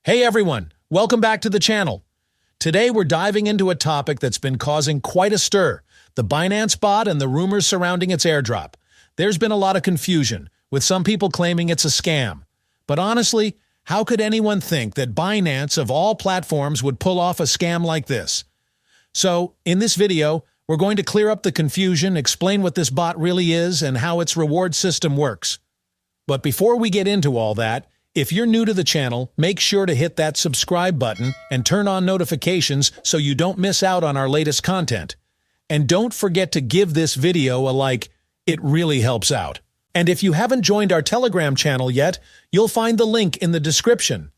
Hey everyone, welcome back to the channel. Today we're diving into a topic that's been causing quite a stir, the Binance Bot and the rumors surrounding its airdrop. There's been a lot of confusion, with some people claiming it's a scam. But honestly, how could anyone think that Binance of all platforms would pull off a scam like this? So, in this video, we're going to clear up the confusion, explain what this bot really is, and how its reward system works. But before we get into all that, if you're new to the channel, make sure to hit that subscribe button and turn on notifications so you don't miss out on our latest content. And don't forget to give this video a like, it really helps out. And if you haven't joined our Telegram channel yet, you'll find the link in the description.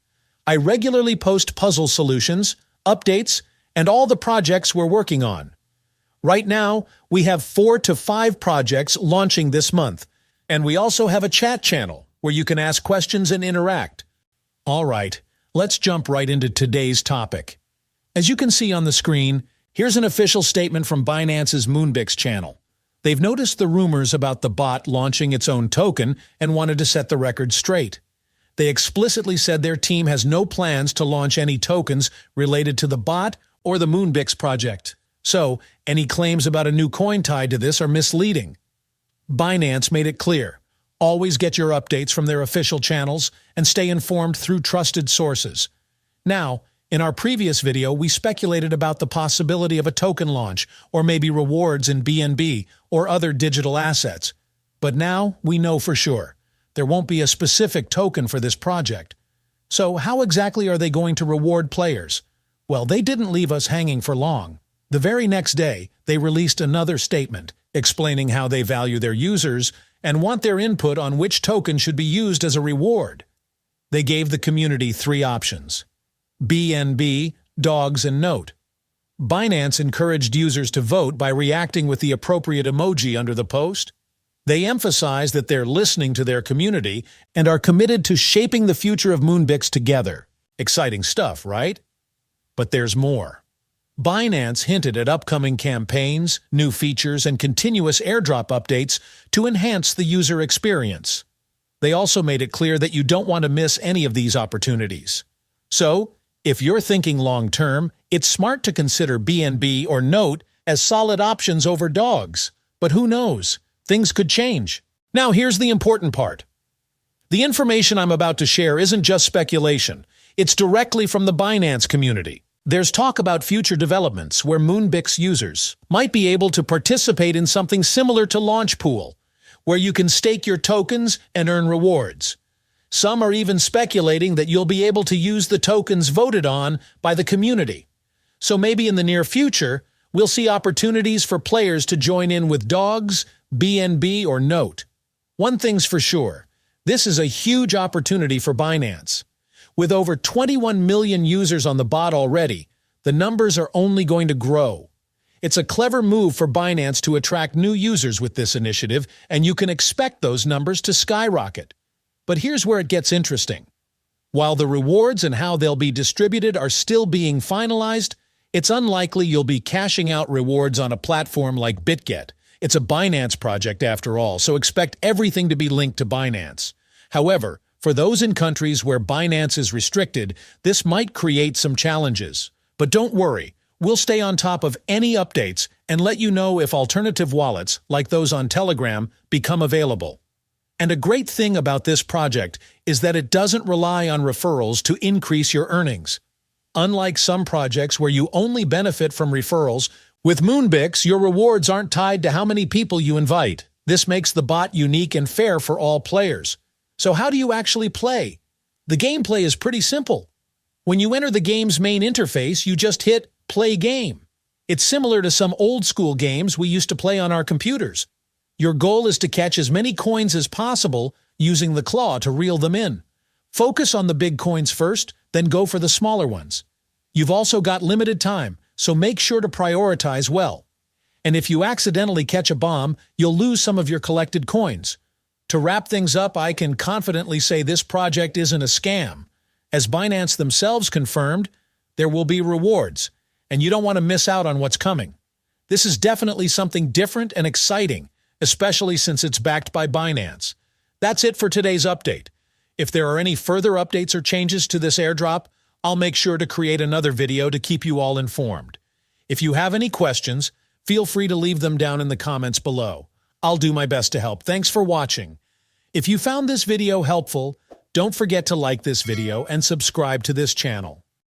I regularly post puzzle solutions, updates, and all the projects we're working on. Right now, we have 4 to 5 projects launching this month, and we also have a chat channel where you can ask questions and interact. All right, let's jump right into today's topic. As you can see on the screen, here's an official statement from Binance's MoonBix channel. They've noticed the rumors about the bot launching its own token and wanted to set the record straight. They explicitly said their team has no plans to launch any tokens related to the bot or the MoonBix project. So, any claims about a new coin tied to this are misleading. Binance made it clear. Always get your updates from their official channels and stay informed through trusted sources. Now, in our previous video, we speculated about the possibility of a token launch or maybe rewards in BNB or other digital assets. But now we know for sure. There won't be a specific token for this project. So how exactly are they going to reward players? Well, they didn't leave us hanging for long. The very next day, they released another statement explaining how they value their users and want their input on which token should be used as a reward. They gave the community 3 options: BNB, DOGE, and Note. Binance encouraged users to vote by reacting with the appropriate emoji under the post. They emphasized that they're listening to their community and are committed to shaping the future of MoonBix together. Exciting stuff, right? But there's more. Binance hinted at upcoming campaigns, new features, and continuous airdrop updates to enhance the user experience. They also made it clear that you don't want to miss any of these opportunities. So, if you're thinking long-term, it's smart to consider BNB or Note as solid options over DOGE. But who knows? Things could change. Now here's the important part. The information I'm about to share isn't just speculation. It's directly from the Binance community. There's talk about future developments where MoonBix users might be able to participate in something similar to Launch Pool, where you can stake your tokens and earn rewards. Some are even speculating that you'll be able to use the tokens voted on by the community. So maybe in the near future, we'll see opportunities for players to join in with DOGE, BNB, or Note. One thing's for sure, this is a huge opportunity for Binance. With over 21 million users on the bot already, the numbers are only going to grow. It's a clever move for Binance to attract new users with this initiative, and you can expect those numbers to skyrocket. But here's where it gets interesting. While the rewards and how they'll be distributed are still being finalized, it's unlikely you'll be cashing out rewards on a platform like BitGet. It's a Binance project after all, so expect everything to be linked to Binance. However, for those in countries where Binance is restricted, this might create some challenges. But don't worry, we'll stay on top of any updates and let you know if alternative wallets, like those on Telegram, become available. And a great thing about this project is that it doesn't rely on referrals to increase your earnings. Unlike some projects where you only benefit from referrals, with MoonBix, your rewards aren't tied to how many people you invite. This makes the bot unique and fair for all players. So how do you actually play? The gameplay is pretty simple. When you enter the game's main interface, you just hit Play Game. It's similar to some old-school games we used to play on our computers. Your goal is to catch as many coins as possible using the claw to reel them in. Focus on the big coins first, then go for the smaller ones. You've also got limited time, so make sure to prioritize well. And if you accidentally catch a bomb, you'll lose some of your collected coins. To wrap things up, I can confidently say this project isn't a scam. As Binance themselves confirmed, there will be rewards, and you don't want to miss out on what's coming. This is definitely something different and exciting, especially since it's backed by Binance. That's it for today's update. If there are any further updates or changes to this airdrop, I'll make sure to create another video to keep you all informed. If you have any questions, feel free to leave them down in the comments below. I'll do my best to help. Thanks for watching. If you found this video helpful, don't forget to like this video and subscribe to this channel.